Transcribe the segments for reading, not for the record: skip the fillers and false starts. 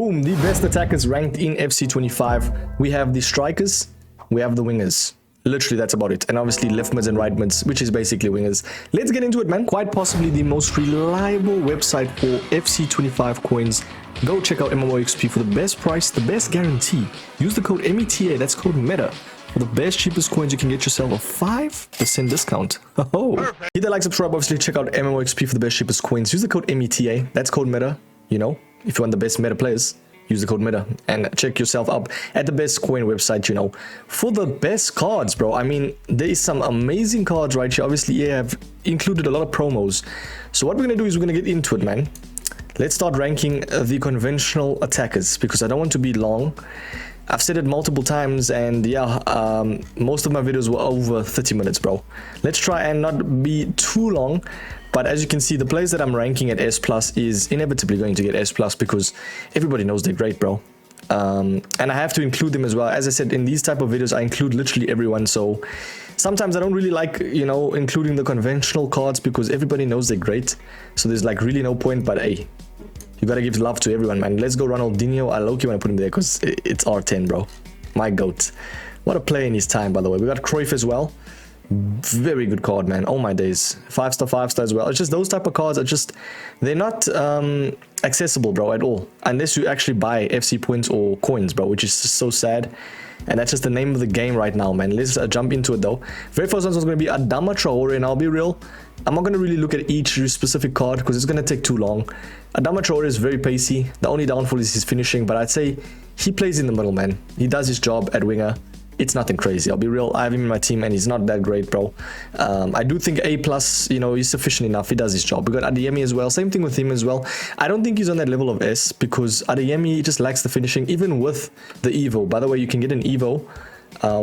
Boom, the best attackers ranked in FC25. We have the strikers, we have the wingers. Literally, that's about it. And obviously left mids and right mids, which is basically wingers. Let's get into it, man. Quite possibly the most reliable website for FC25 coins. Go check out MMOXP for the best price, the best guarantee. Use the code META, that's code META. For the best, cheapest coins, you can get yourself a 5% discount. Oh, hit that like, subscribe, obviously check out MMOXP for the best, cheapest coins. Use the code META, that's code META. You know, if you want the best meta players, use the code META and check yourself up at the best coin website, you know, for the best cards, bro. I mean, there is some amazing cards right here. Obviously, EA have included a lot of promos. So what we're going to do is we're going to get into it, man. Let's start ranking the conventional attackers because I don't want to be long. I've said it multiple times and yeah, most of my videos were over 30 minutes, bro. Let's try and not be too long. But as you can see, the players that I'm ranking at S+ is inevitably going to get S+ because everybody knows they're great, bro. And I have to include them as well. As I said, in these type of videos, I include literally everyone. So sometimes I don't really like, you know, including the conventional cards because everybody knows they're great. So there's like really no point, but hey, you gotta give love to everyone, man. Let's go Ronaldinho. I low-key want to put him there because it's R10, bro. My GOAT. What a play in his time, by the way. We got Cruyff as well. Very good card, man. Oh my days. 5-star, 5-star as well. It's just those type of cards are just, they're not accessible, bro, at all, unless you actually buy FC points or coins, bro, which is just so sad. And that's just the name of the game right now, man. Let's jump into it though. Very first one is going to be Adama Traore, and I'll be real, I'm not going to really look at each specific card because it's going to take too long. Adama Traore is very pacey. The only downfall is his finishing, but I'd say he plays in the middle, man. He does his job at winger. It's nothing crazy. I'll be real. I have him in my team and he's not that great, bro. I do think A+, you know, he's sufficient enough. He does his job. We got Adeyemi as well. Same thing with him as well. I don't think he's on that level of S because Adeyemi just lacks the finishing, even with the Evo. By the way, you can get an Evo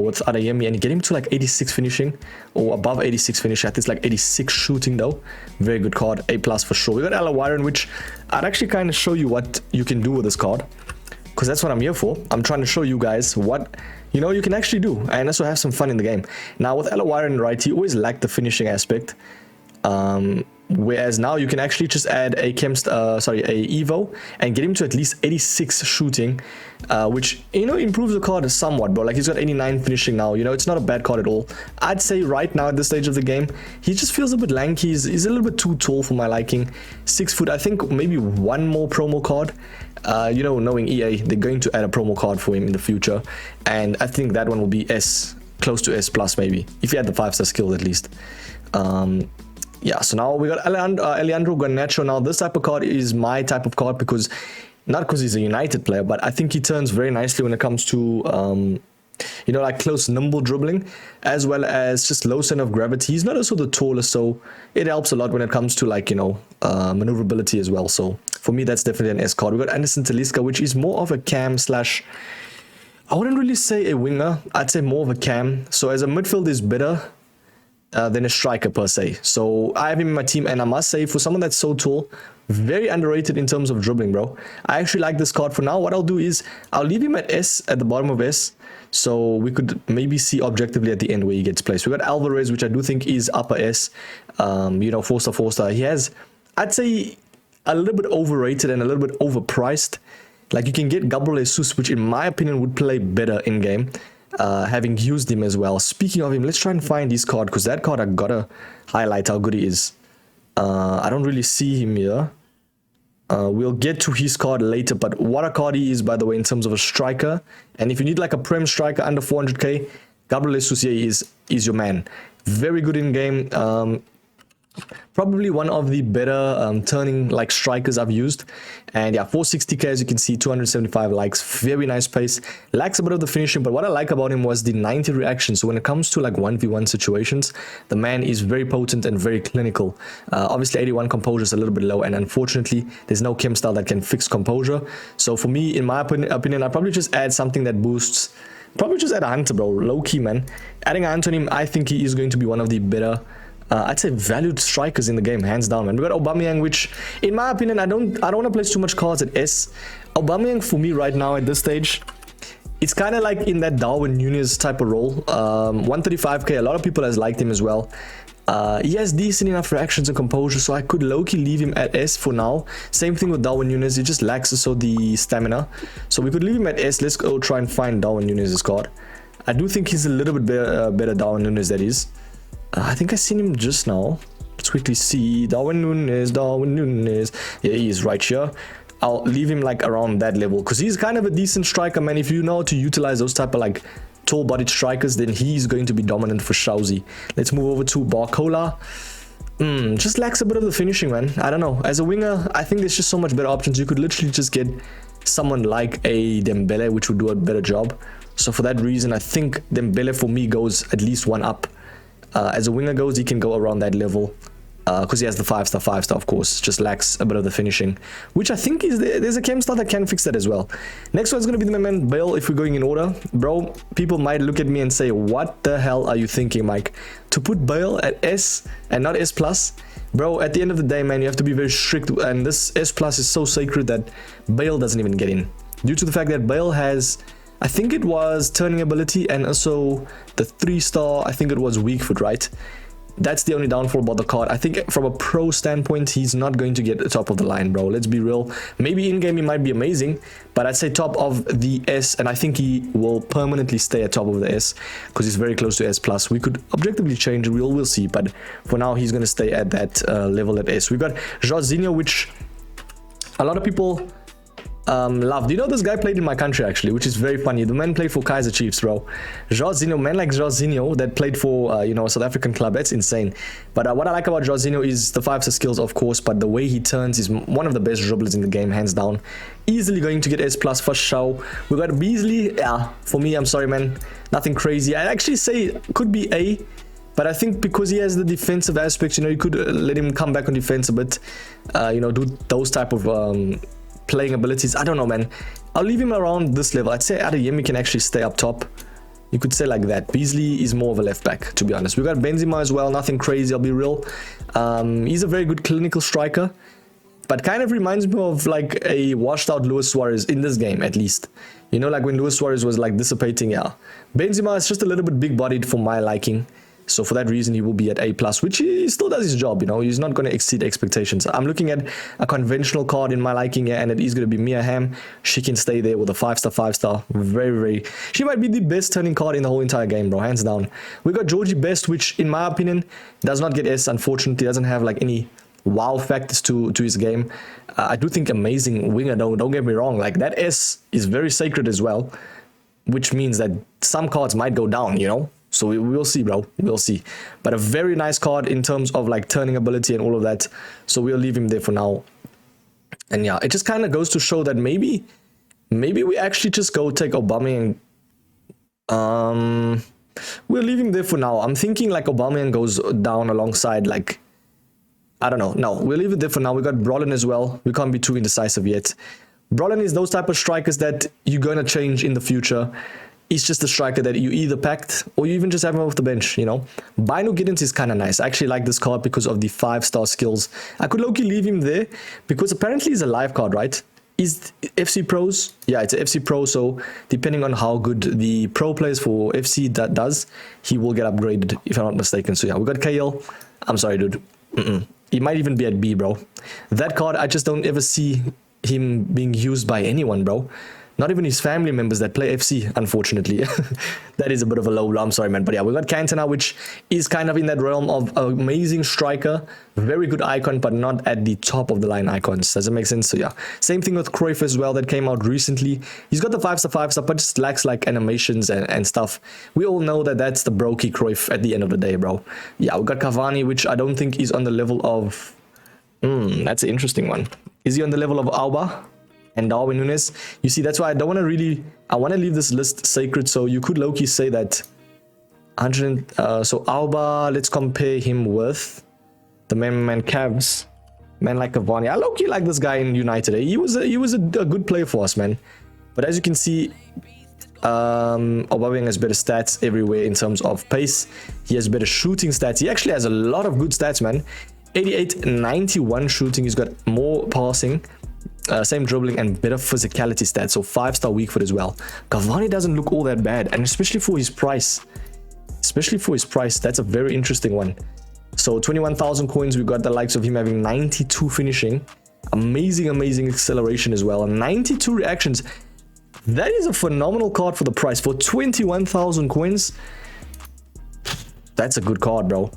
with Adeyemi and you get him to like 86 finishing or above 86 finishing. I think it's like 86 shooting though. Very good card. A+ for sure. We got Alawaran, which I'd actually kind of show you what you can do with this card because that's what I'm here for. I'm trying to show you guys what, you know, you can actually do and also have some fun in the game. Now with Alawaran, right, he always lacked the finishing aspect. Whereas now you can actually just add a Evo and get him to at least 86 shooting, which, you know, improves the card somewhat, bro. Like he's got 89 finishing now, you know, it's not a bad card at all. I'd say right now at this stage of the game, he just feels a bit lanky. He's a little bit too tall for my liking. 6 foot, I think maybe one more promo card. You know, knowing EA, they're going to add a promo card for him in the future. And I think that one will be S, close to S+ maybe, if he had the 5-star skill at least. Yeah, so now we got Alejandro Garnacho. Now this type of card is my type of card because, not because he's a United player, but I think he turns very nicely when it comes to, you know, like close nimble dribbling, as well as just low center of gravity. He's not also the tallest, so it helps a lot when it comes to like, you know, maneuverability as well. So for me, that's definitely an S card. We got Anderson Talisca, which is more of a cam slash, I wouldn't really say a winger. I'd say more of a cam. So as a midfield is better than a striker per se. So I have him in my team, and I must say, for someone that's so tall, very underrated in terms of dribbling, bro. I actually like this card for now. What I'll do is I'll leave him at S, at the bottom of S, so we could maybe see objectively at the end where he gets placed. We got Alvarez, which I do think is upper S, you know, 4-star, 4-star. He has, I'd say, a little bit overrated and a little bit overpriced. Like you can get Gabriel Jesus, which in my opinion would play better in game. Having used him as well. Speaking of him, let's try and find his card because that card I gotta highlight how good he is. I don't really see him here. We'll get to his card later, but what a card he is, by the way, in terms of a striker. And if you need like a prem striker under 400k, Gabriel Jesus is your man. Very good in game. Probably one of the better turning like strikers I've used. And yeah, 460k, as you can see, 275 likes, very nice pace, lacks a bit of the finishing, but what I like about him was the 90 reaction. So when it comes to like 1v1 situations, the man is very potent and very clinical. Obviously 81 composure is a little bit low, and unfortunately there's no chem style that can fix composure. So for me, in my opinion, I'd probably just add something that boosts, probably just add a hunter, bro, low key, man. Adding a hunter on him, I think he is going to be one of the better I'd say valued strikers in the game, hands down, man. We got Aubameyang, which in my opinion, I don't want to place too much cards at S. Aubameyang for me right now at this stage, it's kind of like in that Darwin Núñez type of role. 135k, a lot of people has liked him as well. He has decent enough reactions and composure, so I could low-key leave him at S for now. Same thing with Darwin Núñez, he just lacks the stamina. So we could leave him at S. Let's go try and find Darwin Núñez's card. I do think he's a little bit better Darwin Núñez, that is. I think I seen him just now. Let's quickly see. Darwin Núñez. Yeah, he is right here. I'll leave him like around that level because he's kind of a decent striker, man. If you know how to utilize those type of like tall-bodied strikers, then he's going to be dominant for Shauzi. Let's move over to Barcola. Just lacks a bit of the finishing, man. I don't know. As a winger, I think there's just so much better options. You could literally just get someone like a Dembele, which would do a better job. So for that reason, I think Dembele for me goes at least one up. As a winger goes, he can go around that level. Because he has the 5-star, of course. Just lacks a bit of the finishing, which I think is there's a chem star that can fix that as well. Next one's going to be my man Bale, if we're going in order. Bro, people might look at me and say, what the hell are you thinking, Mike? To put Bale at S and not S+? Bro, at the end of the day, man, you have to be very strict, and this S+ is so sacred that Bale doesn't even get in. Due to the fact that Bale has, I think it was turning ability and also the 3-star, I think it was weak foot, right? That's the only downfall about the card. I think from a pro standpoint, he's not going to get the top of the line, bro. Let's be real. Maybe in-game he might be amazing, but I'd say top of the S, and I think he will permanently stay at top of the S because he's very close to S+. We could objectively change it, we'll see, but for now, he's going to stay at that level at S. We've got Jorginho, which a lot of people loved. You know, this guy played in my country actually, which is very funny. The man played for Kaiser Chiefs, bro. Jorginho, man like Jorginho that played for you know, a South African club. That's insane. But what I like about Jorginho is the 5-star skills, of course, but the way he turns is one of the best dribblers in the game, hands down. Easily going to get S+ for sure. We got Beasley. Yeah, for me, I'm sorry, man, nothing crazy. I'd actually say could be A, but I think because he has the defensive aspects, you know, you could let him come back on defense a bit, you know, do those type of playing abilities. I don't know, man. I'll leave him around this level. I'd say Adeyemi can actually stay up top. You could say like that. Beasley is more of a left back, to be honest. We got Benzema as well. Nothing crazy, I'll be real. He's a very good clinical striker, but kind of reminds me of like a washed out Luis Suarez in this game, at least. You know, like when Luis Suarez was like dissipating. Yeah, Benzema is just a little bit big bodied for my liking. So for that reason, he will be at A+, which he still does his job, you know. He's not going to exceed expectations. I'm looking at a conventional card in my liking here, and it is going to be Mia Hamm. She can stay there with a 5-star. Very... She might be the best turning card in the whole entire game, bro. Hands down. We got Georgie Best, which, in my opinion, does not get S, unfortunately. Doesn't have, like, any wow factors to his game. I do think amazing winger, don't get me wrong. Like, that S is very sacred as well, which means that some cards might go down, you know. So we'll see, bro. We'll see. But a very nice card in terms of like turning ability and all of that. So we'll leave him there for now. And yeah, it just kind of goes to show that maybe we actually just go take Aubameyang. We'll leave him there for now. I'm thinking like Aubameyang goes down alongside like, I don't know. No, we'll leave it there for now. We got Brolin as well. We can't be too indecisive yet. Brolin is those type of strikers that you're going to change in the future. He's just a striker that you either packed or you even just have him off the bench, you know. Bino Giddens is kind of nice. I actually like this card because of the 5-star skills. I could low-key leave him there because apparently he's a live card, right? Is FC Pros? Yeah, it's a FC Pro, so depending on how good the pro players for FC that does, he will get upgraded, if I'm not mistaken. So yeah, we got KL. I'm sorry, dude. He might even be at B, bro. That card, I just don't ever see him being used by anyone, bro. Not even his family members that play FC, unfortunately. That is a bit of a low blow. I'm sorry, man. But yeah, we got Cantona, which is kind of in that realm of amazing striker. Very good icon, but not at the top of the line icons. Does it make sense? So yeah. Same thing with Cruyff as well that came out recently. He's got the 5-star, but just lacks like animations and stuff. We all know that that's the brokey Cruyff at the end of the day, bro. Yeah, we got Cavani, which I don't think is on the level of... that's an interesting one. Is he on the level of Alba and Darwin Núñez? You see, that's why I don't want to really... I want to leave this list sacred, so you could low-key say that 100... so Alba, let's compare him with the man Cavs. Man like Cavani. I low-key like this guy in United. He was a good player for us, man. But as you can see, Aubameyang has better stats everywhere in terms of pace. He has better shooting stats. He actually has a lot of good stats, man. 88, 91 shooting. He's got more passing. Same dribbling and better physicality stats, so 5-star weak foot as well. Cavani doesn't look all that bad, and especially for his price, that's a very interesting one. So 21,000 coins, we got the likes of him having 92 finishing. Amazing acceleration as well. And 92 reactions. That is a phenomenal card for the price. For 21,000 coins, that's a good card, bro.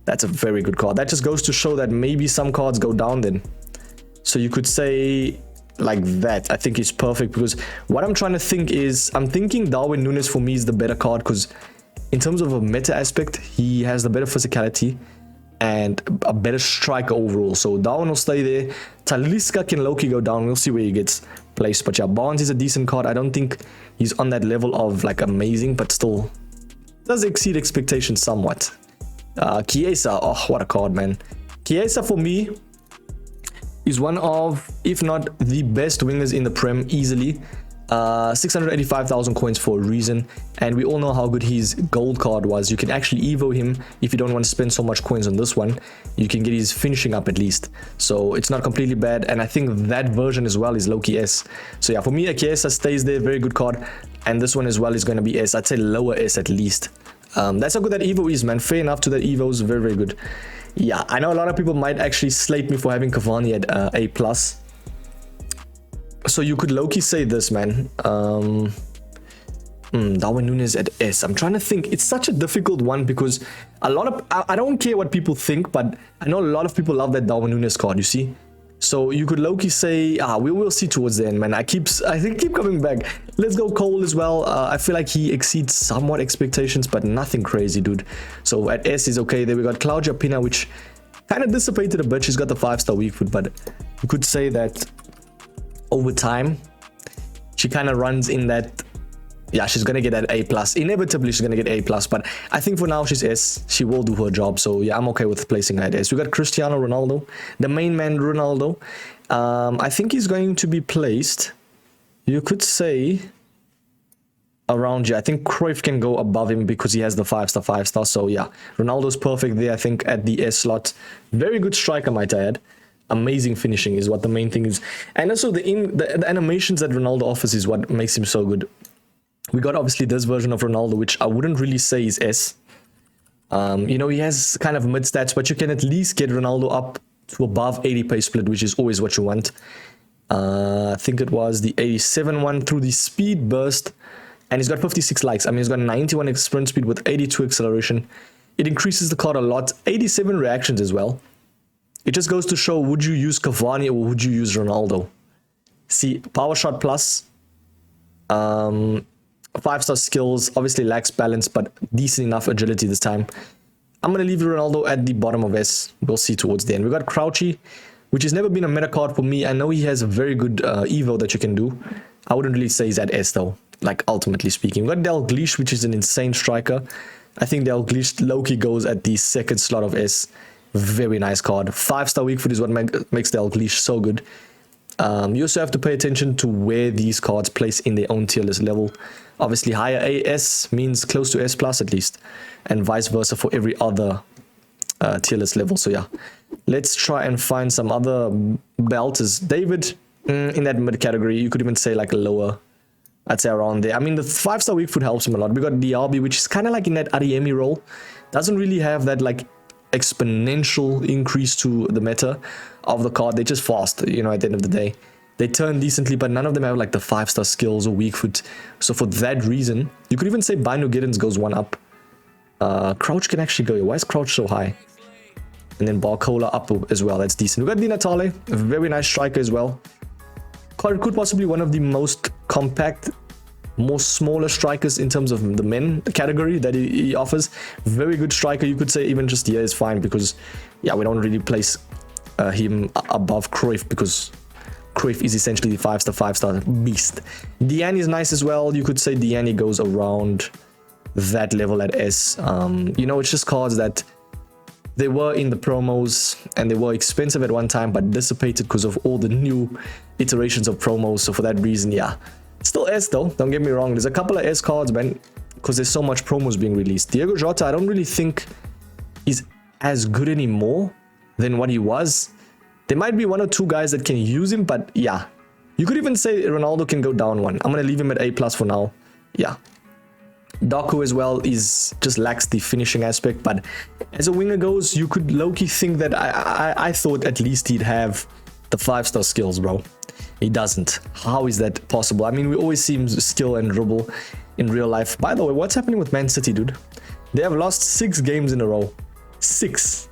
That's a very good card. That just goes to show that maybe some cards go down then. So you could say like that. I think it's perfect, because what I'm trying to think is, I'm thinking Darwin Núñez for me is the better card, because in terms of a meta aspect, he has the better physicality and a better striker overall. So Darwin will stay there. Talisca can low-key go down. We'll see where he gets placed. But yeah, Barnes is a decent card. I don't think he's on that level of like amazing, but still does exceed expectations somewhat. Chiesa, oh, what a card, man. Chiesa for me is one of, if not the best wingers in the Prem, easily. 685,000 coins for a reason, and we all know how good his gold card was. You can actually evo him if you don't want to spend so much coins on this one. You can get his finishing up at least, so it's not completely bad. And I think that version as well is low-key S. So yeah, for me, Chiesa stays there, very good card, and this one as well is going to be S. I'd say lower S at least. That's how good that evo is, man. Fair enough to that evo is very good. Yeah, I know a lot of people might actually slate me for having Cavani at A+. So you could low-key say this, man. Darwin Núñez at S. I'm trying to think. It's such a difficult one, because a lot of... I don't care what people think, but I know a lot of people love that Darwin Núñez card, you see? So you could low-key say... we will see towards the end, man. I keep coming back. Let's go Cole as well. I feel like he exceeds somewhat expectations, but nothing crazy, dude. So at S is okay. Then we got Claudia Pina, which kind of dissipated a bit. She's got the 5-star weak foot, but you could say that over time she kind of runs in that, yeah, she's gonna get that A+. Inevitably she's gonna get A+, but I think for now she's S. She will do her job, so yeah, I'm okay with placing her at S. We got Cristiano Ronaldo, the main man Ronaldo. I think he's going to be placed, you could say, around here. I think Cruyff can go above him because he has the 5-star. So yeah, Ronaldo's perfect there, I think, at the S slot. Very good striker, might I add. Amazing finishing is what the main thing is, and also the animations that Ronaldo offers is what makes him so good. We got obviously this version of Ronaldo, which I wouldn't really say is S. You know, he has kind of mid stats, but you can at least get Ronaldo up to above 80 pace split, which is always what you want. I think it was the 87 one through the speed burst, and he's got 56 likes. I mean, he's got 91 sprint speed with 82 acceleration. It increases the card a lot. 87 reactions as well. It just goes to show, would you use Cavani or would you use Ronaldo? See, power shot plus, 5-star skills, obviously lacks balance, but decent enough agility this time. I'm going to leave Ronaldo at the bottom of S. We'll see towards the end. We got Crouchy, which has never been a meta card for me. I know he has a very good evo that you can do. I wouldn't really say he's at S though, like ultimately speaking. We got Dalglish, which is an insane striker. I think Dalglish low-key goes at the second slot of S. Very nice card. 5-star weak foot is what makes Dalglish so good. You also have to pay attention to where these cards place in their own tier list level. Obviously, higher AS means close to S plus at least, and vice versa for every other tier list level. So yeah, let's try and find some other belters. David, in that mid category, you could even say like a lower. I'd say around there. I mean, the 5-star weak foot helps him a lot. We got Diaby, which is kind of like in that Adeyemi role. Doesn't really have that like exponential increase to the meta of the card. They're just fast, you know, at the end of the day. They turn decently, but none of them have like the 5-star skills or weak foot. So for that reason, you could even say Bino Giddens goes one up. Crouch can actually go. Why is Crouch so high? And then Barcola up as well. That's decent. We got Di Natale, a very nice striker as well. Could possibly one of the most compact, more smaller strikers in terms of the men category that he offers. Very good striker. You could say even just here is fine, because yeah, we don't really place him above Cruyff, because Cruyff is essentially the 5-star beast. Diani is nice as well. You could say Diani goes around that level at S. You know, it's just cards that they were in the promos and they were expensive at one time, but dissipated because of all the new iterations of promos. So for that reason, yeah, still S though, don't get me wrong. There's a couple of S cards, man, because there's so much promos being released. Diego Jota, I don't really think he's as good anymore than what he was. There might be one or two guys that can use him, but yeah, you could even say Ronaldo can go down one. I'm going to leave him at A+ for now. Yeah. Doku as well is just lacks the finishing aspect, but as a winger goes, you could low-key think that I thought at least he'd have the 5-star skills, bro. He doesn't. How is that possible? I mean, we always see him skill and dribble in real life. By the way, what's happening with Man City, dude? They have lost 6 games in a row. 6.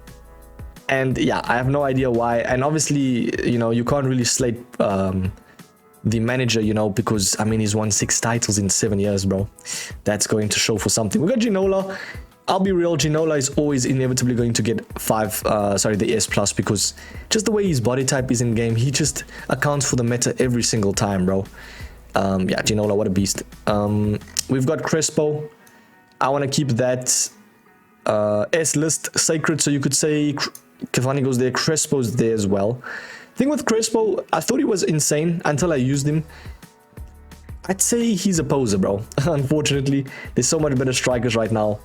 And yeah, I have no idea why. And obviously, you know, you can't really slate the manager, you know, because I mean, he's won 6 titles in 7 years, bro. That's going to show for something. We got Ginola. I'll be real, Ginola is always inevitably going to get the S plus, because just the way his body type is in game, he just accounts for the meta every single time, bro. Yeah, Ginola, what a beast. We've got Crespo. I want to keep that S list sacred, so you could say Cavani goes there, Crespo's there as well. Thing with Crespo, I thought he was insane until I used him. I'd say he's a poser, bro. Unfortunately, there's so much better strikers right now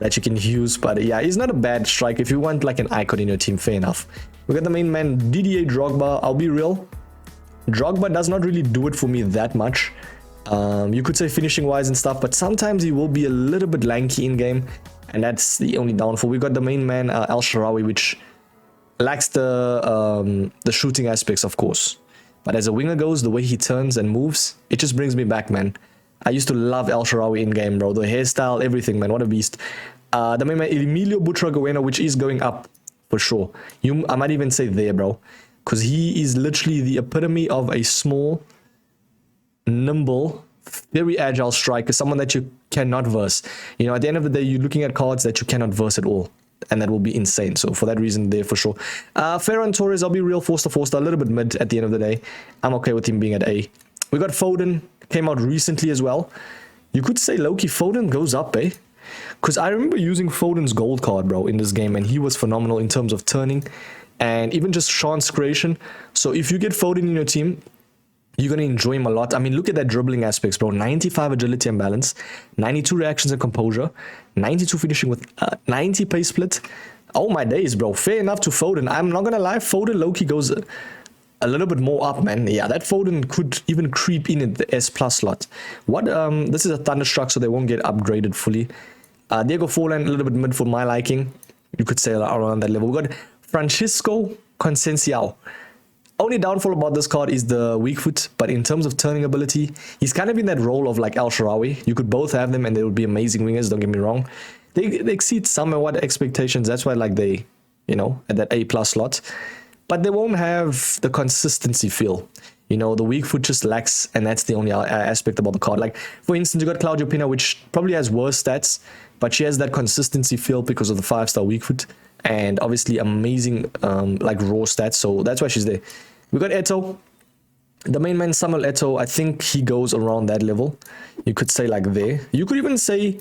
that you can use, but yeah, he's not a bad striker. If you want like an icon in your team, fair enough. We got the main man, Didier Drogba. I'll be real, Drogba does not really do it for me that much. You could say finishing wise and stuff, but sometimes he will be a little bit lanky in game, and that's the only downfall. We got the main man, El Shaarawy, which lacks the shooting aspects, of course, but as a winger goes, the way he turns and moves, it just brings me back, man. I used to love El Shaarawy in game, bro. The hairstyle, everything, man. What a beast. The main man, Emilio Butragueno, which is going up for sure. I might even say there, bro, because he is literally the epitome of a small, nimble, very agile striker, someone that you cannot verse. You know, at the end of the day, you're looking at cards that you cannot verse at all, and that will be insane. So for that reason, there for sure. Ferran Torres, I'll be real, 4-star, a little bit mid at the end of the day. I'm okay with him being at A. We got Foden, came out recently as well. You could say low-key Foden goes up, eh? Because I remember using Foden's gold card, bro, in this game, and he was phenomenal in terms of turning and even just chance creation. So if you get Foden in your team, you're going to enjoy him a lot. I mean, look at that dribbling aspects, bro. 95 agility and balance, 92 reactions and composure, 92 finishing with 90 pace split. Oh my days, bro. Fair enough to Foden. I'm not going to lie, Foden low-key goes a little bit more up, man. Yeah, that Foden could even creep in at the S plus slot. What? This is a Thunderstruck, so they won't get upgraded fully. Diego Forlan, a little bit mid for my liking. You could say around that level. We got Francisco Conceição. Only downfall about this card is the weak foot, but in terms of turning ability, he's kind of in that role of like El Shaarawy. You could both have them, and they would be amazing wingers. Don't get me wrong. They exceed somewhat expectations. That's why like they, you know, at that A plus slot. But they won't have the consistency feel. You know, the weak foot just lacks, and that's the only aspect about the card. Like, for instance, you got Claudio Pina, which probably has worse stats, but she has that consistency feel because of the 5-star weak foot, and obviously amazing, like, raw stats, so that's why she's there. We got Eto'o. The main man, Samuel Eto'o, I think he goes around that level. You could say, like, there. You could even say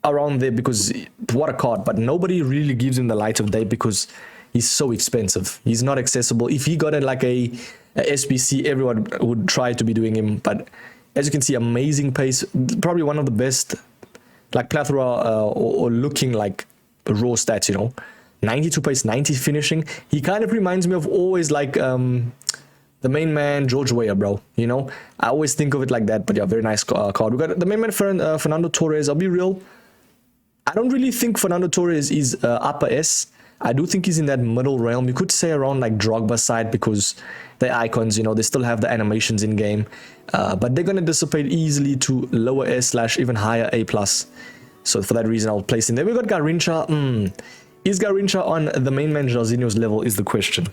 around there, because what a card, but nobody really gives him the light of day because he's so expensive. He's not accessible. If he got it like a SBC, everyone would try to be doing him. But as you can see, amazing pace. Probably one of the best, like plethora or looking like raw stats, you know. 92 pace, 90 finishing. He kind of reminds me of always like the main man, George Weah, bro. You know, I always think of it like that. But yeah, very nice card. We got the main man, Fernando Torres. I'll be real. I don't really think Fernando Torres is upper S. I do think he's in that middle realm. You could say around like Drogba side, because they're icons, you know, they still have the animations in game. But they're going to dissipate easily to lower S / even higher A+. So for that reason, I'll place him there. We got Garrincha. Is Garrincha on the main man Jorginho's level is the question.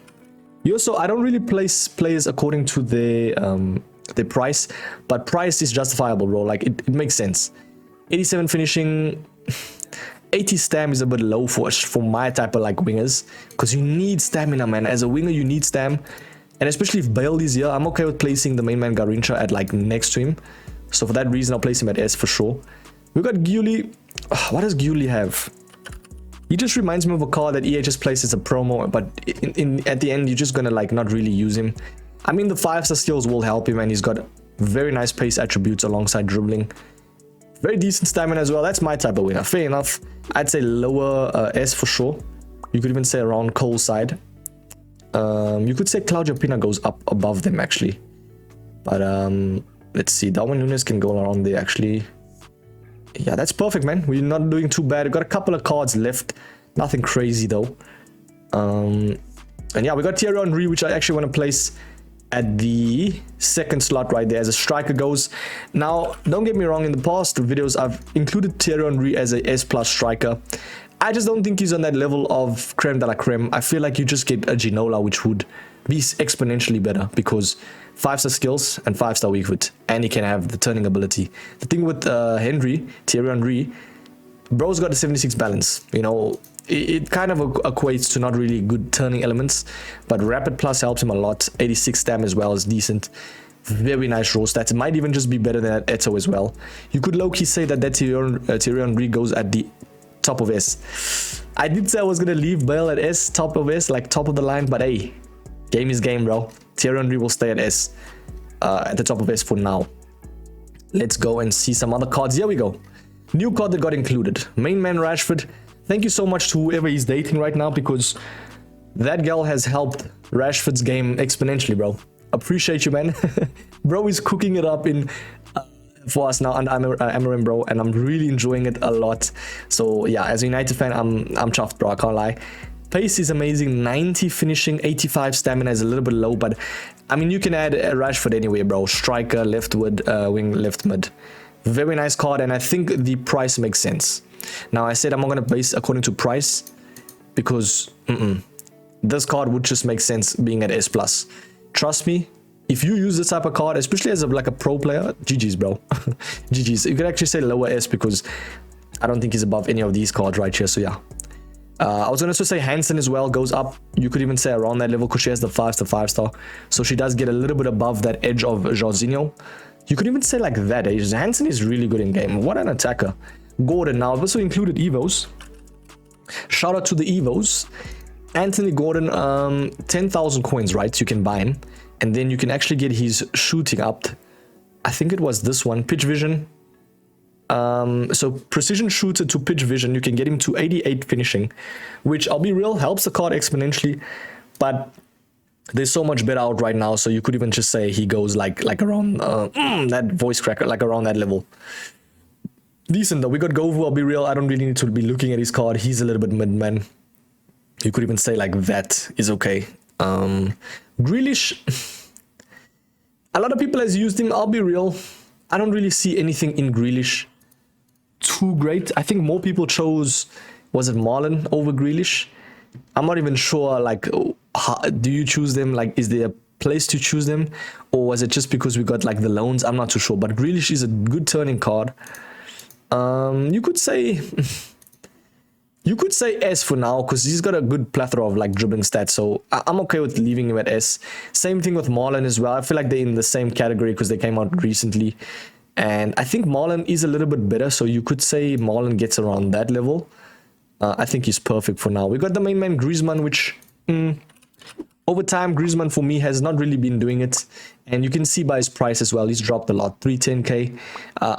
Also, I don't really place players according to their price, but price is justifiable, bro. Like, it makes sense. 87 finishing... 80 stam is a bit low for my type of like wingers, because you need stamina, man. As a winger, you need stam, and especially if Bale is here, I'm okay with placing the main man Garrincha at like next to him. So for that reason, I'll place him at S for sure. We got Gyuli. What does Gyuli have? He just reminds me of a card that EA just placed as a promo, but at the end, you're just gonna like not really use him. I mean, the 5-star skills will help him, and he's got very nice pace attributes alongside dribbling. Very decent stamina as well. That's my type of winner. Fair enough. I'd say lower S for sure. You could even say around Cole's side. You could say Claudio Pina goes up above them actually. But let's see. Darwin Núñez can go around there actually. Yeah, that's perfect, man. We're not doing too bad. We've got a couple of cards left. Nothing crazy, though. And yeah, we got Thierry Henry, which I actually want to place at the second slot right there as a striker goes. Now, don't get me wrong. In the past videos, I've included Thierry Henry as a S+ striker. I just don't think he's on that level of creme de la creme. I feel like you just get a Ginola, which would be exponentially better because 5-star skills and 5-star weak foot, and he can have the turning ability. The thing with Thierry Henry, bro's got a 76 balance. You know, it kind of equates to not really good turning elements, but Rapid Plus helps him a lot. 86 stam as well is decent. Very nice raw stats. It might even just be better than Eto as well. You could low-key say that Thierry Henry goes at the top of S. I did say I was going to leave Bale at S, top of S, like top of the line, but hey, game is game, bro. Thierry Henry will stay at S, at the top of S for now. Let's go and see some other cards. Here we go. New card that got included. Main man Rashford. Thank you so much to whoever he's dating right now, because that girl has helped Rashford's game exponentially, bro. Appreciate you, man. Bro is cooking it up in for us now, and Amarim, bro, and I'm really enjoying it a lot. So yeah, as a United fan, I'm chuffed, bro. I can't lie. Pace is amazing. 90 finishing, 85 stamina is a little bit low, but I mean, you can add Rashford anyway, bro. Striker, leftward, wing, left mid. Very nice card, and I think the price makes sense. Now, I said I'm not going to base according to price because this card would just make sense being at S+. Trust me, if you use this type of card, especially as like a pro player, GG's, bro. GG's. You could actually say lower S because I don't think he's above any of these cards right here, so yeah. I was going to say Hansen as well goes up. You could even say around that level because she has the 5-star. So she does get a little bit above that edge of Jorginho. You could even say like that. Hansen is really good in game. What an attacker. Gordon. Now, I've also included Evos. Shout out to the Evos. Anthony Gordon, 10,000 coins, right? You can buy him. And then you can actually get his shooting up. I think it was this one. Pitch vision. So precision shooter to pitch vision, you can get him to 88 finishing, which I'll be real, helps the card exponentially, but there's so much better out right now, so you could even just say he goes like around that voice cracker, like around that level. Decent though. We got Govu. I'll be real, I don't really need to be looking at his card. He's a little bit mid-man. You could even say like that is okay. Grealish, a lot of people has used him. I'll be real, I don't really see anything in Grealish too great. I think more people chose, was it Marlon over Grealish? I'm not even sure, like, how, do you choose them? Like, is there a place to choose them? Or was it just because we got, like, the loans? I'm not too sure. But Grealish is a good turning card. You could say S for now, because he's got a good plethora of, like, dribbling stats. So I'm okay with leaving him at S. Same thing with Marlon as well. I feel like they're in the same category because they came out recently. And I think Marlon is a little bit better, so you could say Marlon gets around that level. I think he's perfect for now. We got the main man Griezmann, which over time, Griezmann for me has not really been doing it. And you can see by his price as well, he's dropped a lot, 310k.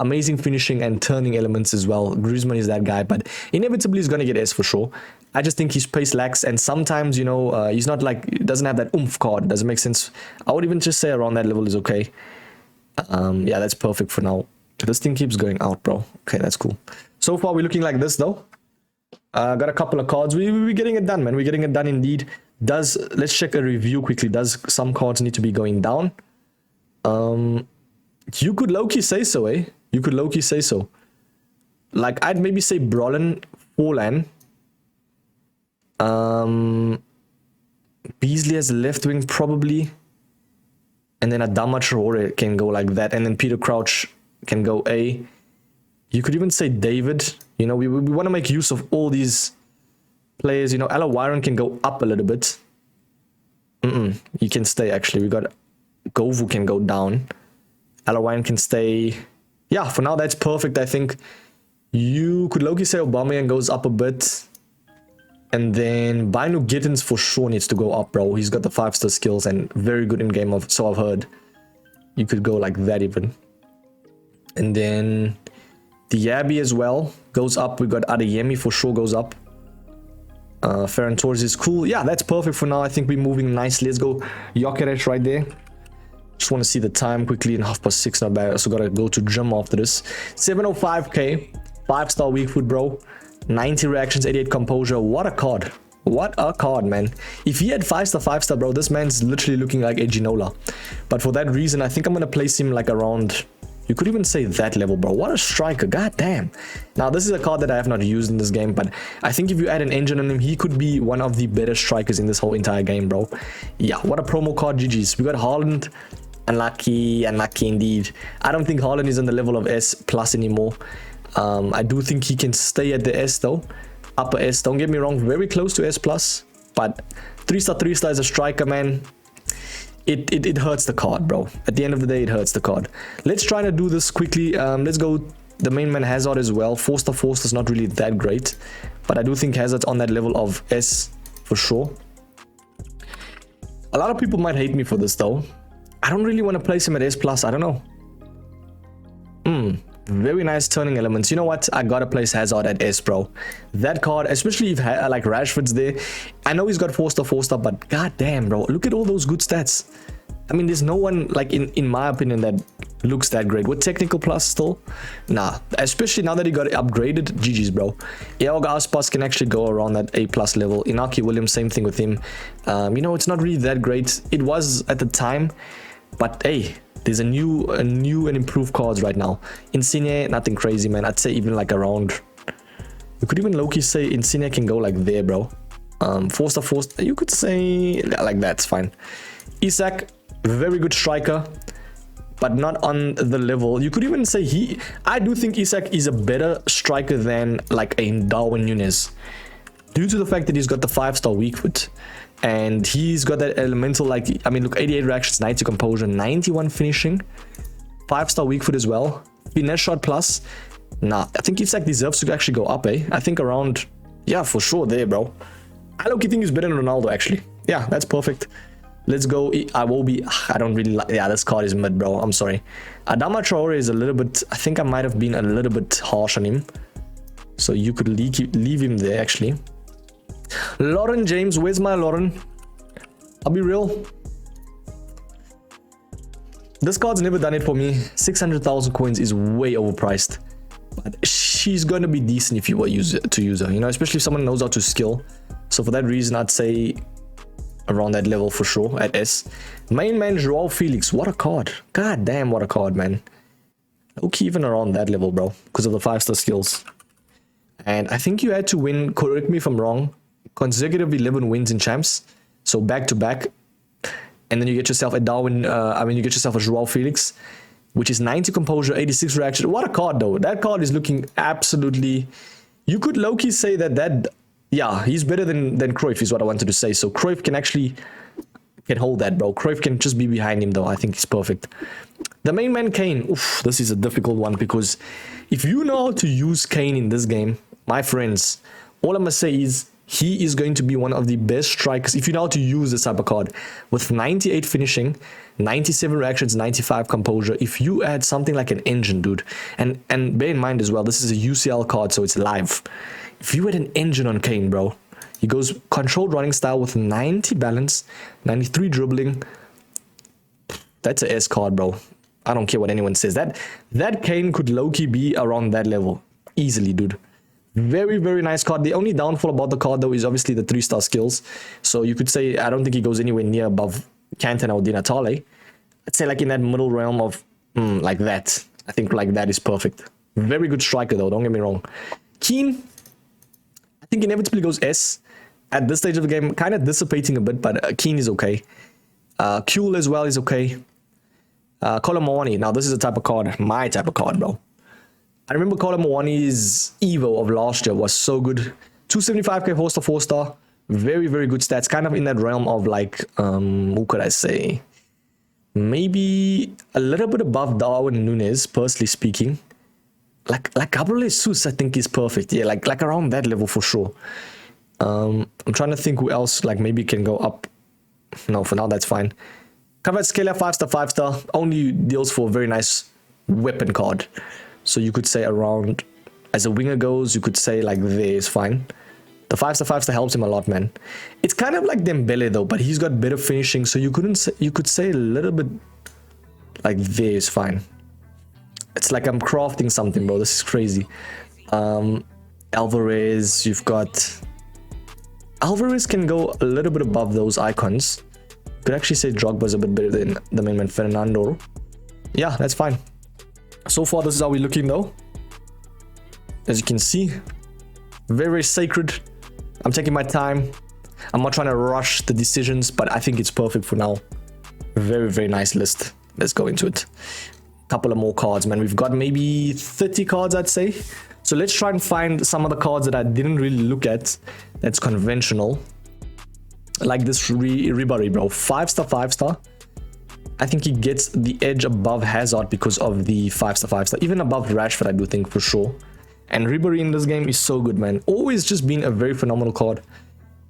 Amazing finishing and turning elements as well. Griezmann is that guy, but inevitably he's going to get S for sure. I just think his pace lacks, and sometimes, you know, he's not like, doesn't have that oomph card. Doesn't make sense. I would even just say around that level is okay. Yeah, that's perfect for now. This thing keeps going out, bro. Okay, that's cool. So far, we're looking like this, though. Got a couple of cards. We're getting it done, man. We're getting it done indeed. Let's check a review quickly. Does some cards need to be going down? You could low-key say so, eh? You could low-key say so. Like, I'd maybe say Brolin, Forlan. Beasley as a left wing, probably. And then Adama Traore can go like that. And then Peter Crouch can go A. You could even say David. You know, we want to make use of all these players. You know, Alawiron can go up a little bit. He can stay, actually. We got Govu can go down. Alawiron can stay. Yeah, for now, that's perfect, I think. You could low-key say Aubameyang goes up a bit. And then Binu Gittins for sure needs to go up, bro. He's got the 5-star skills and very good in game, so I've heard. You could go like that even. And then Diaby as well goes up. We got Adeyemi for sure goes up. Ferran Torres is cool. Yeah, that's perfect for now. I think we're moving nicely. Let's go Gyökeres right there. Just want to see the time quickly. And 6:30, not bad. I also got to go to gym after this. 705k. 5-star weak foot, bro. 90 reactions, 88 composure. What a card. What a card, man. If he had 5-star, bro, this man's literally looking like a Ginola. But for that reason, I think I'm going to place him like around, you could even say that level, bro. What a striker. God damn. Now, this is a card that I have not used in this game, but I think if you add an engine on him, he could be one of the better strikers in this whole entire game, bro. Yeah, what a promo card. GG's. We got Haaland. Unlucky indeed. I don't think Haaland is on the level of S plus anymore. I do think he can stay at the S though. Upper S, don't get me wrong, very close to S plus, but 3-star is a striker, man. It hurts the card, bro. At the end of the day, it hurts the card. Let's try to do this quickly. Let's go the main man Hazard as well. 4-star is not really that great, but I do think Hazard's on that level of S for sure. A lot of people might hate me for this though. I don't really want to place him at S plus. I don't know. Very nice turning elements. You know what? I gotta place Hazard at S, bro. That card, especially if like Rashford's there. I know he's got 4-star, but goddamn, bro, look at all those good stats. I mean, there's no one like in my opinion that looks that great with technical plus still. Nah, especially now that he got upgraded. GG's, bro. Iago Aspas can actually go around that A plus level. Inaki Williams, same thing with him. You know, it's not really that great. It was at the time, but hey. There's a new and improved cards right now. Insigne, nothing crazy, man. I'd say even like around. You could even low-key say Insigne can go like there, bro. 4-star. You could say like that's fine. Isak, very good striker, but not on the level. You could even say I do think Isak is a better striker than like a Darwin Núñez, due to the fact that he's got the 5-star weak foot. And he's got that elemental, like, I mean, look, 88 reactions, 90 composure, 91 finishing, 5-star weak foot as well, finesse shot plus. Nah, I think Isak deserves to actually go up, eh? I think around, yeah, for sure there, bro. I look, think he's better than Ronaldo, actually. Yeah, that's perfect. Let's go. I don't really like, yeah, this card is mid, bro. I'm sorry. Adama Traore is a little bit, I think I might have been a little bit harsh on him. So you could leave him there, actually. Lauren James, where's my Lauren? I'll be real. This card's never done it for me. 600,000 coins is way overpriced. But she's gonna be decent if you were to use her, you know, especially if someone knows how to skill. So for that reason, I'd say around that level for sure at S. Main man Joao Felix, what a card. God damn, what a card, man. Okay, even around that level, bro, because of the 5-star skills. And I think you had to win, correct me if I'm wrong, consecutive 11 wins in champs, so back to back, and then you get yourself a Darwin, you get yourself a Joao Felix, which is 90 composure, 86 reaction. What a card though. That card is looking absolutely, you could low-key say that yeah, he's better than Cruyff is what I wanted to say. So Cruyff can hold that, bro. Cruyff can just be behind him though. I think he's perfect. The main man Kane, oof, this is a difficult one, because if you know how to use Kane in this game, my friends, all I'm gonna say is he is going to be one of the best strikers if you know how to use this type of card. With 98 finishing, 97 reactions, 95 composure. If you add something like an engine, dude, and bear in mind as well, this is a UCL card, so it's live. If you had an engine on Kane, bro, he goes controlled running style with 90 balance, 93 dribbling. That's a S card, bro. I don't care what anyone says. That Kane could low-key be around that level easily, dude. Very, very nice card. The only downfall about the card, though, is obviously the 3-star skills. So you could say, I don't think he goes anywhere near above Cantona or Di Natale. I'd say like in that middle realm of like that. I think like that is perfect. Very good striker, though. Don't get me wrong. Keane, I think inevitably goes S. At this stage of the game, kind of dissipating a bit, but Keane is okay. Kuhl as well is okay. Colomwani. Now, this is a type of card, my type of card, bro. I remember Colomwani's Evo of last year was so good. 275k 4-star. Very, very good stats. Kind of in that realm of like, who could I say? Maybe a little bit above Darwin Núñez, personally speaking. Like Gabriel Jesus, I think is perfect. Yeah, like around that level for sure. I'm trying to think who else like maybe can go up. No, for now that's fine. Kvaratskhelia 5-star. Only deals for a very nice weapon card. So you could say around, as a winger goes, you could say like there is fine. The 5-star helps him a lot, man. It's kind of like Dembele though, but he's got better finishing. So you could say a little bit like there is fine. It's like I'm crafting something, bro. This is crazy. Alvarez, you've got... Alvarez can go a little bit above those icons. Could actually say Drogba's a bit better than the main man Fernando. Yeah, that's fine. So far, this is how we're looking though. As you can see, very, very sacred. I'm taking my time. I'm not trying to rush the decisions, but I think it's perfect for now. Very, very nice list. Let's go into it. Couple of more cards, man. We've got maybe 30 cards, I'd say. So let's try and find some of the cards that I didn't really look at that's conventional. Like this Ribéry, bro. 5-star, 5-star. I think he gets the edge above Hazard because of the 5-star, 5-star. Even above Rashford, I do think, for sure. And Ribéry in this game is so good, man. Always just been a very phenomenal card.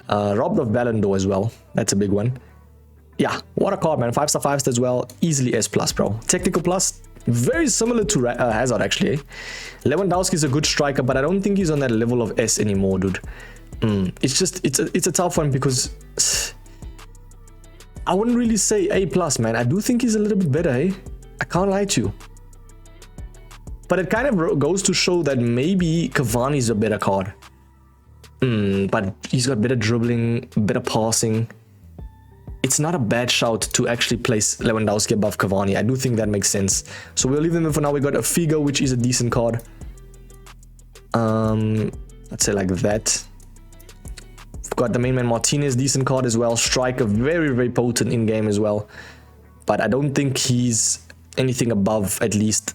Robbed of Ballon d'Or as well. That's a big one. Yeah, what a card, man. 5-star, 5-star as well. Easily S+, bro. Technical plus. Very similar to Hazard, actually. Lewandowski is a good striker, but I don't think he's on that level of S anymore, dude. It's just, it's a tough one because I wouldn't really say A+, man. I do think he's a little bit better, eh? I can't lie to you. But it kind of goes to show that maybe Cavani's a better card. But he's got better dribbling, better passing. It's not a bad shout to actually place Lewandowski above Cavani. I do think that makes sense. So we'll leave them in for now. We got a Figo, which is a decent card. Let's say like that. We've got the main man Martinez, decent card as well. Striker, very, very potent in game as well. But I don't think he's anything above, at least,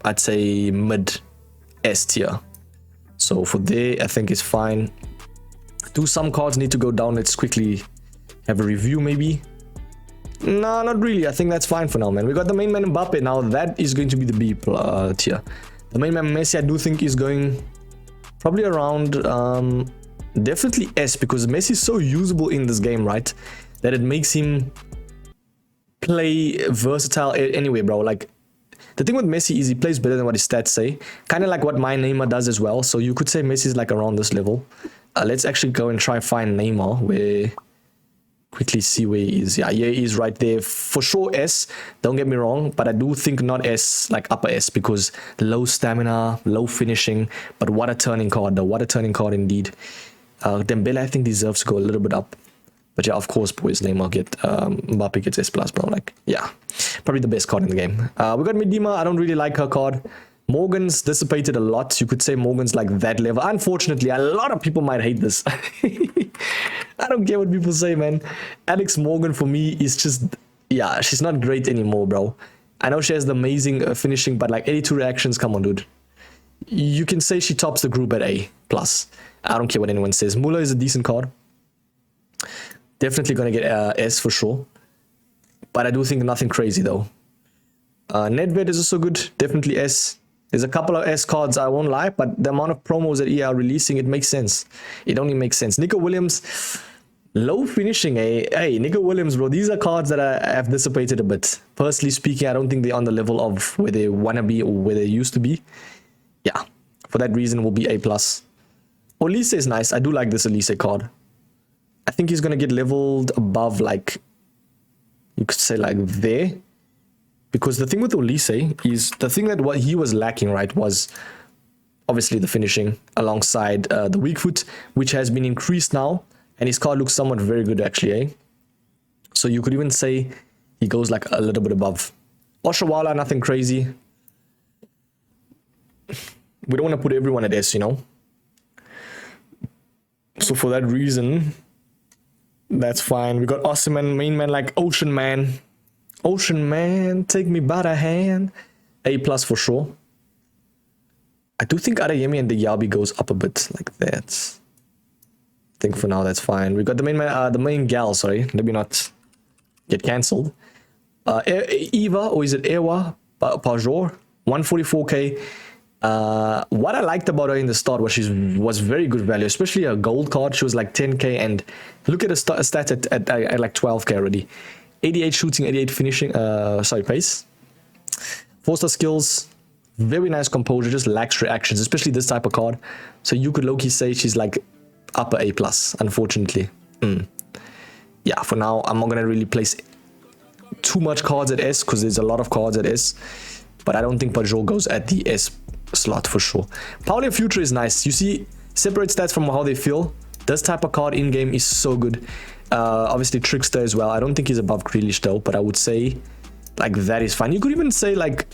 I'd say mid S tier. So for there, I think it's fine. Do some cards need to go down? Let's quickly have a review maybe. No, not really. I think that's fine for now, man. We got the main man Mbappe. Now that is going to be the B tier. The main man Messi, I do think is going probably around definitely S, because Messi is so usable in this game, right? That it makes him play versatile anyway, bro. Like, the thing with Messi is he plays better than what his stats say. Kind of like what my Neymar does as well. So you could say Messi is like around this level. Let's actually go and try find Neymar. Where... Quickly see where he is. Yeah, he's right there. For sure S, don't get me wrong, but I do think not S, like upper S, because low stamina, low finishing, but what a turning card though. What a turning card indeed. Dembele, I think, deserves to go a little bit up. But yeah, of course, boys, Neymar Mbappe gets S+, bro. Like, yeah, probably the best card in the game. We got Medina. I don't really like her card. Morgan's dissipated a lot. You could say Morgan's like that level. Unfortunately, a lot of people might hate this. I don't care what people say, man. Alex Morgan for me is just, yeah, she's not great anymore, bro. I know she has the amazing finishing, but like 82 reactions, come on, dude. You can say she tops the group at A+. I don't care what anyone says. Muller is a decent card. Definitely gonna get S for sure. But I do think nothing crazy though. Nedved is also good. Definitely S. There's a couple of S cards, I won't lie, but the amount of promos that EA are releasing, it makes sense. It only makes sense. Nico Williams, low finishing, eh? Hey, Nico Williams, bro, these are cards that I have dissipated a bit. Personally speaking, I don't think they're on the level of where they want to be or where they used to be. Yeah, for that reason, will be A+. Olise is nice. I do like this Olise card. I think he's going to get leveled above, like, you could say like there. Because the thing with Olise is, the thing that what he was lacking, right, was obviously the finishing alongside the weak foot, which has been increased now. And his card looks somewhat very good, actually, eh? So you could even say he goes like a little bit above. Oshawala, nothing crazy. We don't want to put everyone at S, you know? So for that reason, that's fine. We got Osimhen, main man like Ocean Man. Ocean Man, take me by the hand. A+ for sure. I do think Adeyemi and Diaby goes up a bit like that. I think for now that's fine. We got the main man, the main gal, sorry. Let me not get cancelled. Eva, or is it Ewa Pajor? 144k. What I liked about her in the start was she was very good value, especially a gold card. She was like 10k, and look at a stat at like 12k already. 88 shooting, 88 finishing, pace. 4-star skills, very nice composure, just lacks reactions, especially this type of card. So you could low-key say she's like upper A+, unfortunately. Yeah, for now, I'm not going to really place too much cards at S, because there's a lot of cards at S. But I don't think Pajot goes at the S slot for sure. Power Future is nice. You see, separate stats from how they feel. This type of card in game is so good. Obviously Trickster as well. I don't think he's above Grealish though, but I would say like that is fine. You could even say like,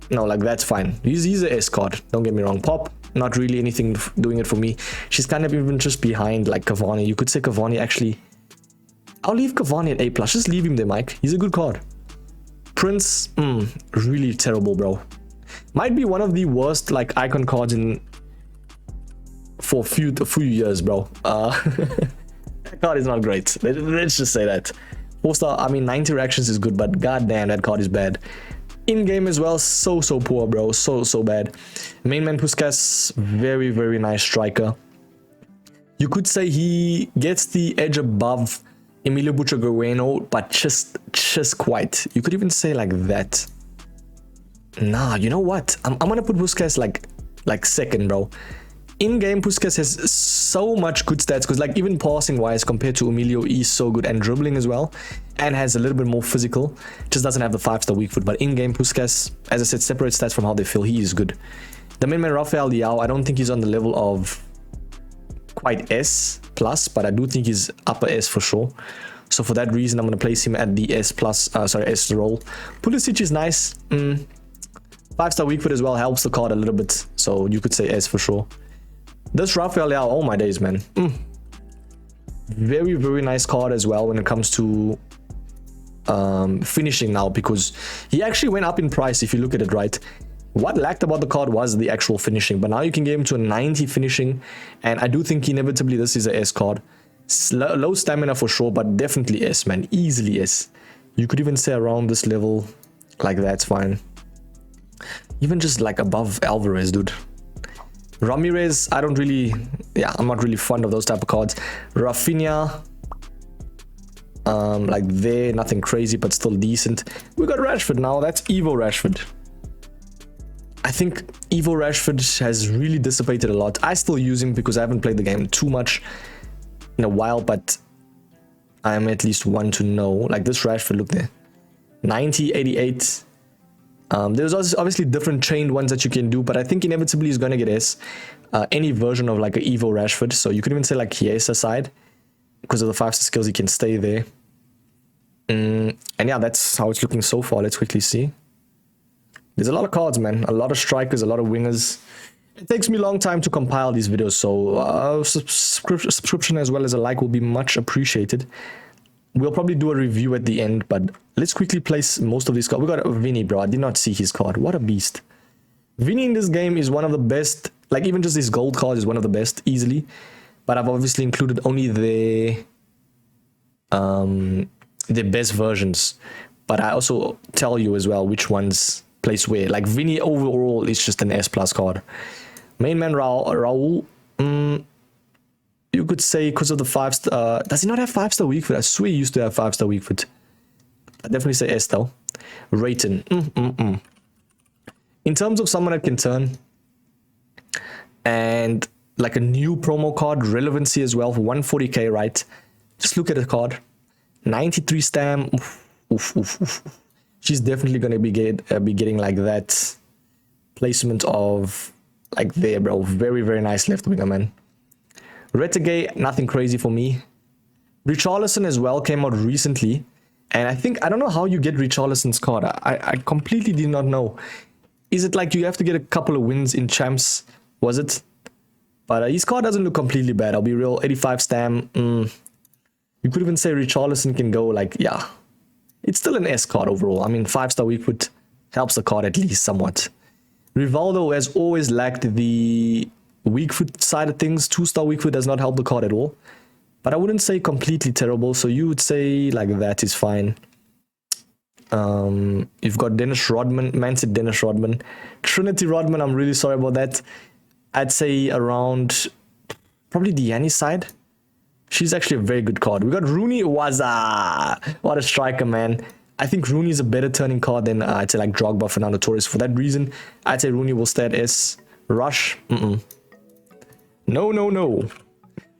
no, like that's fine. He's a S card. Don't get me wrong. Pop, not really anything doing it for me. She's kind of even just behind like Cavani. You could say Cavani actually. I'll leave Cavani at A+. Just leave him there, Mike. He's a good card. Prince, really terrible, bro. Might be one of the worst like icon cards in for a few years, bro. That card is not great. Let's just say that. 4-star, I mean 90 reactions is good, but goddamn that card is bad. In game as well, so poor, bro. So bad. Main man Puskas, very nice striker. You could say he gets the edge above Emilio Butragueno, but just quite. You could even say like that. Nah, you know what? I'm gonna put Puskas like second, bro. In game, Puskas has so much good stats because like even passing wise compared to Emilio, he's so good, and dribbling as well, and has a little bit more physical. Just doesn't have the 5-star weak foot. But in game, Puskas, as I said, separate stats from how they feel. He is good. The main man Rafael Leao, I don't think he's on the level of quite S plus, but I do think he's upper S for sure. So for that reason, I'm gonna place him at the S plus. S role. Pulisic is nice. 5-star weak foot as well helps the card a little bit. So you could say S for sure. This Rafael Leao, oh my days, man. Very nice card as well when it comes to finishing now, because he actually went up in price if you look at it, right? What lacked about the card was the actual finishing, but now you can get him to a 90 finishing, and I do think inevitably this is a S card. Low stamina for sure, but definitely S, man. Easily S. You could even say around this level, like that's fine. Even just like above Alvarez, dude. Ramirez, I'm not really fond of those type of cards. Rafinha, like there, nothing crazy, but still decent. We got Rashford now. That's Evo Rashford. I think Evo Rashford has really dissipated a lot. I still use him because I haven't played the game too much in a while, but I'm at least one to know. Like this Rashford, look there. 90, 88. There's obviously different chained ones that you can do, but I think inevitably he's going to get S. Any version of like an Evo Rashford. So you could even say like Chiesa side. Because of the 5-star skills, he can stay there. And yeah, that's how it's looking so far. Let's quickly see. There's a lot of cards, man. A lot of strikers, a lot of wingers. It takes me a long time to compile these videos, so subscription as well as a like will be much appreciated. We'll probably do a review at the end, but let's quickly place most of these cards. We got Vinny, bro. I did not see his card. What a beast. Vinny in this game is one of the best. Like, even just his gold card is one of the best, easily. But I've obviously included only the best versions. But I also tell you as well which ones place where. Like, Vinny overall is just an S plus card. Main man Raul. You could say because of the 5-star. Does he not have 5-star weak foot? I swear he used to have 5-star weak foot. I definitely say S though. Rayton. In terms of someone that can turn, and like a new promo card, relevancy as well for 140k, right? Just look at the card. 93 stam. Oof. She's definitely gonna be getting like that placement of like there, bro. Very nice left winger, man. Retegay, nothing crazy for me. Richarlison as well came out recently, and I don't know how you get Richarlison's card. I completely did not know. Is it like you have to get a couple of wins in champs? Was it? But his card doesn't look completely bad. I'll be real. 85 stam. You could even say Richarlison can go like, yeah. It's still an S card overall. I mean, 5-star weak foot helps the card at least somewhat. Rivaldo has always lacked the weak foot side of things. 2-star weak foot does not help the card at all. But I wouldn't say completely terrible. So you would say like that is fine. You've got Dennis Rodman. Man said Dennis Rodman. Trinity Rodman, I'm really sorry about that. I'd say around probably Diani's side. She's actually a very good card. We got Rooney Waza. What a striker, man. I think Rooney is a better turning card than I'd say like Drogba, Fernando Torres. For that reason, I'd say Rooney will stay at S. Rush. No.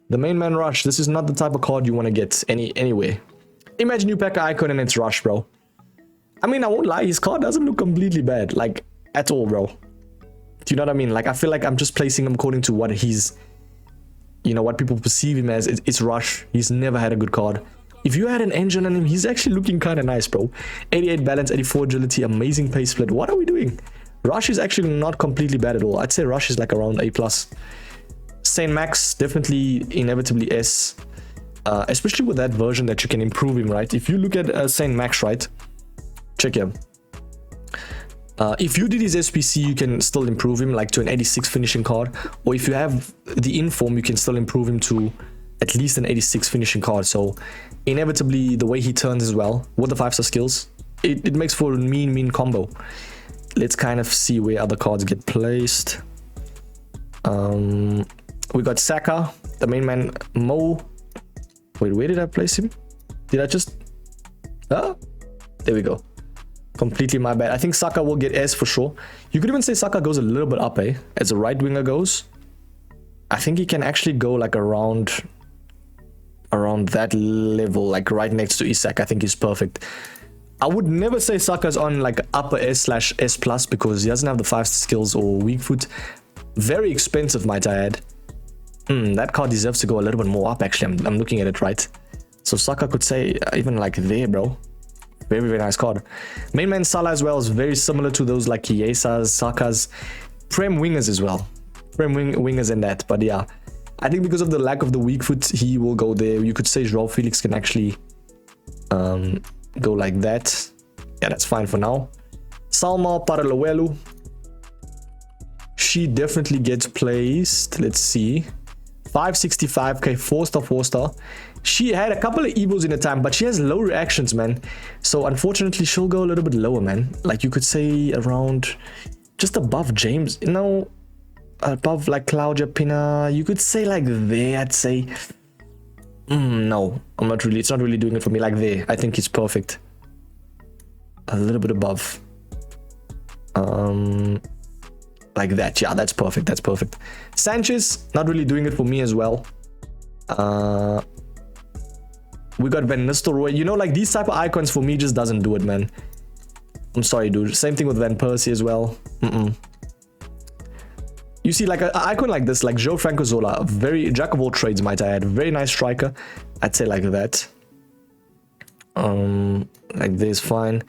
The main man Rush. This is not the type of card you want to get anywhere. Imagine you pack an icon and it's Rush, bro. I mean, I won't lie. His card doesn't look completely bad. Like, at all, bro. Do you know what I mean? Like, I feel like I'm just placing him according to what he's, you know, what people perceive him as. It's Rush. He's never had a good card. If you had an engine on him, he's actually looking kind of nice, bro. 88 balance, 84 agility, amazing pace split. What are we doing? Rush is actually not completely bad at all. I'd say Rush is like around A+. Saint Max, definitely inevitably S. Especially with that version that you can improve him, right? If you look at Saint Max, right? Check here. If you did his SPC, you can still improve him like to an 86 finishing card. Or if you have the inform, you can still improve him to at least an 86 finishing card. So inevitably, the way he turns as well with the 5-star skills, it makes for a mean combo. Let's kind of see where other cards get placed. We got Saka, the main man, Mo. Wait, where did I place him? Did I just... there we go. Completely my bad. I think Saka will get S for sure. You could even say Saka goes a little bit up, as a right winger goes. I think he can actually go like around that level, like right next to Isak. I think he's perfect. I would never say Saka's on like upper S/S+ because he doesn't have the 5-star skills or weak foot. Very expensive, might I add. That card deserves to go a little bit more up, actually. I'm looking at it, right? So Saka could say even like there, bro. Very nice card. Main man Salah as well is very similar to those like Chiesas, Saka's. Prem wingers as well. Prem wingers and that. But yeah, I think because of the lack of the weak foot, he will go there. You could say Joao Felix can actually go like that. Yeah, that's fine for now. Salma Paralowelu. She definitely gets placed. Let's see. 565k, 4-star. She had a couple of evos in a time, but she has low reactions, man. So unfortunately, she'll go a little bit lower, man. Like you could say around just above James, you know, above like Claudia Pina. You could say like there, I'd say. No, I'm not really. It's not really doing it for me like there. I think it's perfect. A little bit above. Like that. Yeah, that's perfect. That's perfect. Sanchez, not really doing it for me as well. We got Van Nistelrooy. You know, like these type of icons for me just doesn't do it, man. I'm sorry, dude. Same thing with Van Persie as well. You see, like an icon like this, like Joe Franco Zola, very jack of all trades, might I add. Very nice striker. I'd say like that. Like this, fine.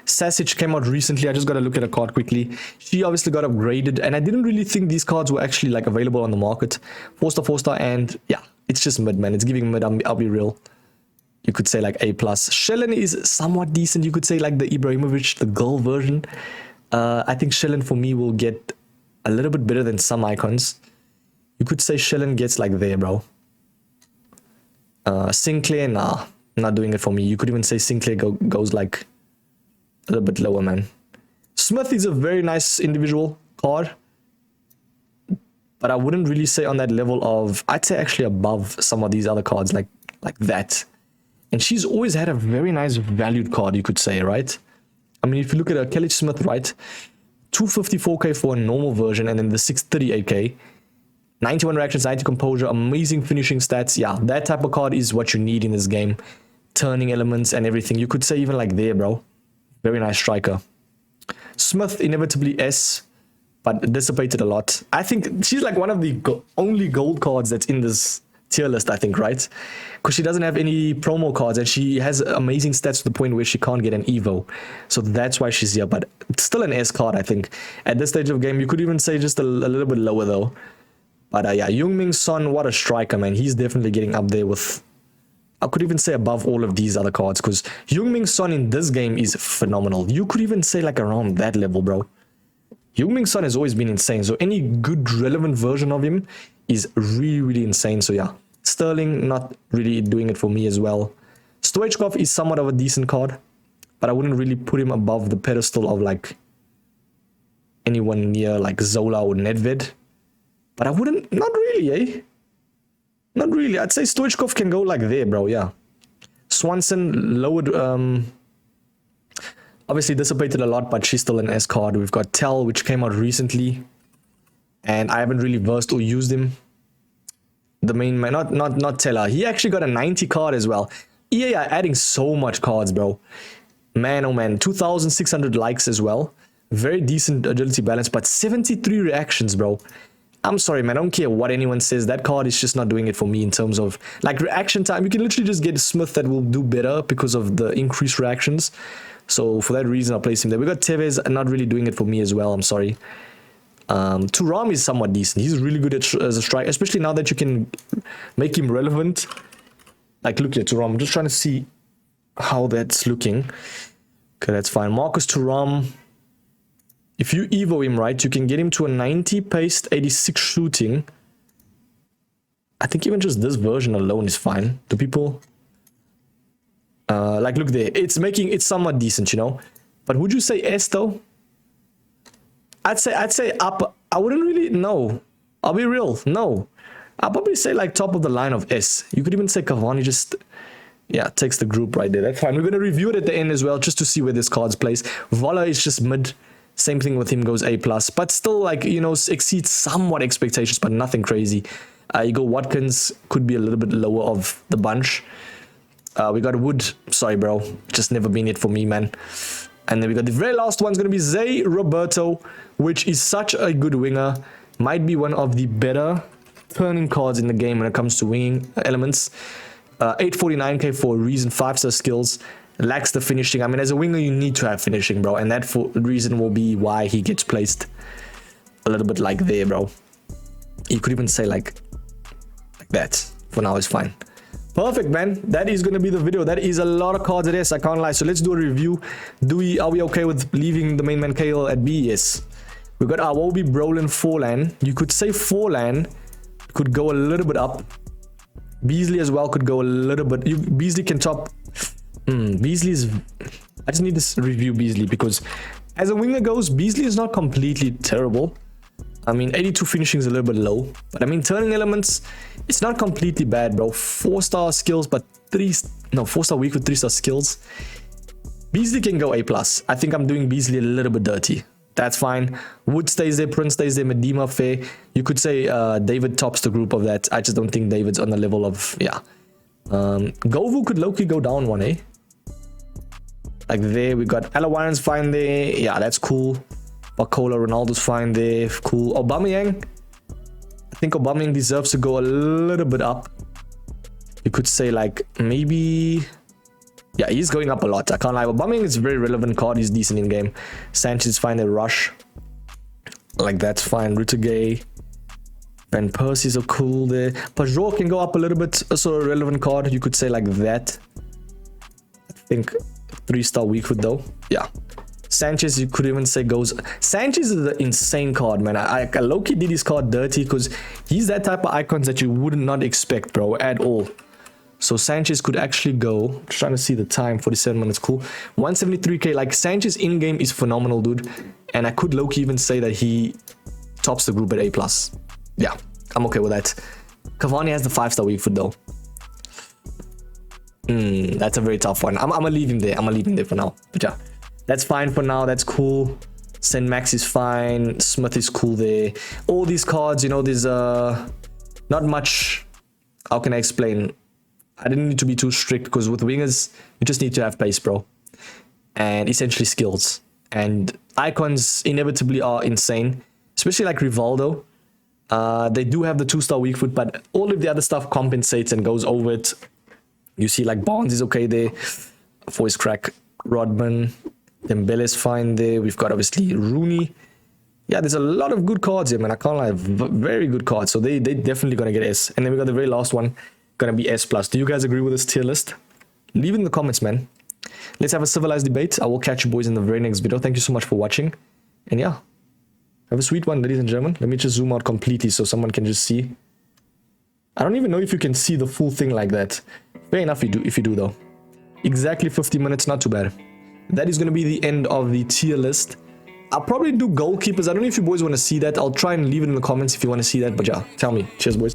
Sasic came out recently. I just got to look at a card quickly. She obviously got upgraded, and I didn't really think these cards were actually like available on the market. 4-star, and yeah, it's just mid, man. It's giving mid. I'll be real. You could say like A+. Shellen is somewhat decent. You could say like the Ibrahimovic, the goal version. I think Shellen for me will get a little bit better than some icons. You could say Shellen gets like there, bro. Sinclair, nah, not doing it for me. You could even say Sinclair goes like a little bit lower, man. Smith is a very nice individual card, but I wouldn't really say on that level of, I'd say actually above some of these other cards like that. And she's always had a very nice valued card, you could say, right? I mean, if you look at her, Kelly Smith, right? 254k for a normal version, and then the 638k. 91 reactions, 90 composure, amazing finishing stats. Yeah, that type of card is what you need in this game. Turning elements and everything. You could say even like there, bro. Very nice striker. Smith, inevitably S, but dissipated a lot. I think she's like one of the only gold cards that's in this tier list, I think, right? Because she doesn't have any promo cards, and she has amazing stats to the point where she can't get an Evo. So that's why she's here, but it's still an S card, I think. At this stage of game, you could even say just a little bit lower, though. But yeah, Heung-min Son, what a striker, man. He's definitely getting up there with, I could even say above all of these other cards, because Heung-min Son in this game is phenomenal. You could even say like around that level, bro. Heung-min Son has always been insane, so any good relevant version of him is really insane. So yeah, Sterling not really doing it for me as well. Stoichkov is somewhat of a decent card, but I wouldn't really put him above the pedestal of like anyone near like Zola or Nedved. But I wouldn't, not really, eh? Not really. I'd say Stoichkov can go like there, bro, yeah. Swanson lowered, obviously dissipated a lot, but she's still an S card. We've got Tell, which came out recently, and I haven't really versed or used him. The main man, not Teller. He actually got a 90 card as well. EA are adding so much cards, bro. Man, oh man, 2,600 likes as well. Very decent agility balance, but 73 reactions, bro. I'm sorry, man. I don't care what anyone says. That card is just not doing it for me in terms of like reaction time. You can literally just get a Smith that will do better because of the increased reactions. So for that reason, I'll place him there. We got Tevez not really doing it for me as well. I'm sorry. Thuram is somewhat decent. He's really good as a strike, especially now that you can make him relevant. Like, look at Thuram. I'm just trying to see how that's looking. Okay, that's fine. Marcus Thuram. If you evo him right, you can get him to a 90 pace, 86 shooting. I think even just this version alone is fine. Do people... like, look there. It's somewhat decent, you know. But would you say S, though? I'd say up. I wouldn't really... No. I'll be real. No. I'll probably say, like, top of the line of S. You could even say Cavani just... Yeah, takes the group right there. That's fine. We're going to review it at the end as well, just to see where this card's placed. Vola is just mid... Same thing with him, goes A+, but still, like, you know, exceeds somewhat expectations, but nothing crazy. You go Watkins, could be a little bit lower of the bunch. We got Wood, sorry, bro, just never been it for me, man. And then we got the very last one's gonna be Zé Roberto, which is such a good winger. Might be one of the better turning cards in the game when it comes to winging elements. 849k for a reason, 5-star skills. Lacks the finishing. I mean, as a winger, you need to have finishing, bro. And that reason will be why he gets placed a little bit like there, bro. You could even say like that. For now, it's fine. Perfect, man. That is going to be the video. That is a lot of cards at S. I can't lie. So let's do a review. Are we okay with leaving the main man KL at B? Yes. We got Awobi, Brolin, Forlan. You could say Forlan could go a little bit up. Beasley as well could go a little bit. Beasley can top... Beasley's... I just need to review Beasley because as a winger goes, Beasley is not completely terrible. I mean, 82 finishing is a little bit low. But I mean, turning elements, it's not completely bad, bro. 4-star skills, but 4-star weak with 3-star skills. Beasley can go A+. I think I'm doing Beasley a little bit dirty. That's fine. Wood stays there, Prince stays there, Medema fair. You could say David tops the group of that. I just don't think David's on the level of, yeah. Govu could low-key go down one, eh? Like there, we got Alawaran's fine there. Yeah, that's cool. Bacola, Ronaldo's fine there. Cool. Aubameyang. I think Aubameyang deserves to go a little bit up. You could say like maybe... Yeah, he's going up a lot. I can't lie. Aubameyang is a very relevant card. He's decent in game. Sanchez fine there. Rush. Like that's fine. Rutegay. Van Persie's are cool there. Pajot can go up a little bit. Also a relevant card. You could say like that. I think 3-star weakwood though. Yeah. Sanchez, you could even say goes... Sanchez is an insane card, man. I low-key did his card dirty because he's that type of icons that you would not expect, bro, at all. So Sanchez could actually go... Just trying to see the time. 47 minutes, cool. 173k. Like, Sanchez in-game is phenomenal, dude. And I could low-key even say that he tops the group at A+. Yeah, I'm okay with that. Cavani has the 5-star weakfoot though. That's a very tough one. I'm gonna leave him there. I'm gonna leave him there for now. But yeah, that's fine for now. That's cool. St. Max is fine. Smith is cool there. All these cards, you know, there's not much. How can I explain? I didn't need to be too strict because with wingers, you just need to have pace, bro. And essentially skills. And icons inevitably are insane, especially like Rivaldo. They do have the 2-star weak foot, but all of the other stuff compensates and goes over it. You see like Barnes is okay there for his crack. Rodman, Dembele's fine there. We've got obviously Rooney. Yeah, there's a lot of good cards here, man. I can't lie. Very good cards. So they definitely going to get S. And then we got the very last one, going to be S+. Do you guys agree with this tier list? Leave it in the comments, man. Let's have a civilized debate. I will catch you boys in the very next video. Thank you so much for watching. And yeah, have a sweet one, ladies and gentlemen. Let me just zoom out completely so someone can just see. I don't even know if you can see the full thing like that. Fair enough if you do though. Exactly 50 minutes, not too bad. That is going to be the end of the tier list. I'll probably do goalkeepers. I don't know if you boys want to see that. I'll try and leave it in the comments if you want to see that. But yeah, tell me. Cheers, boys.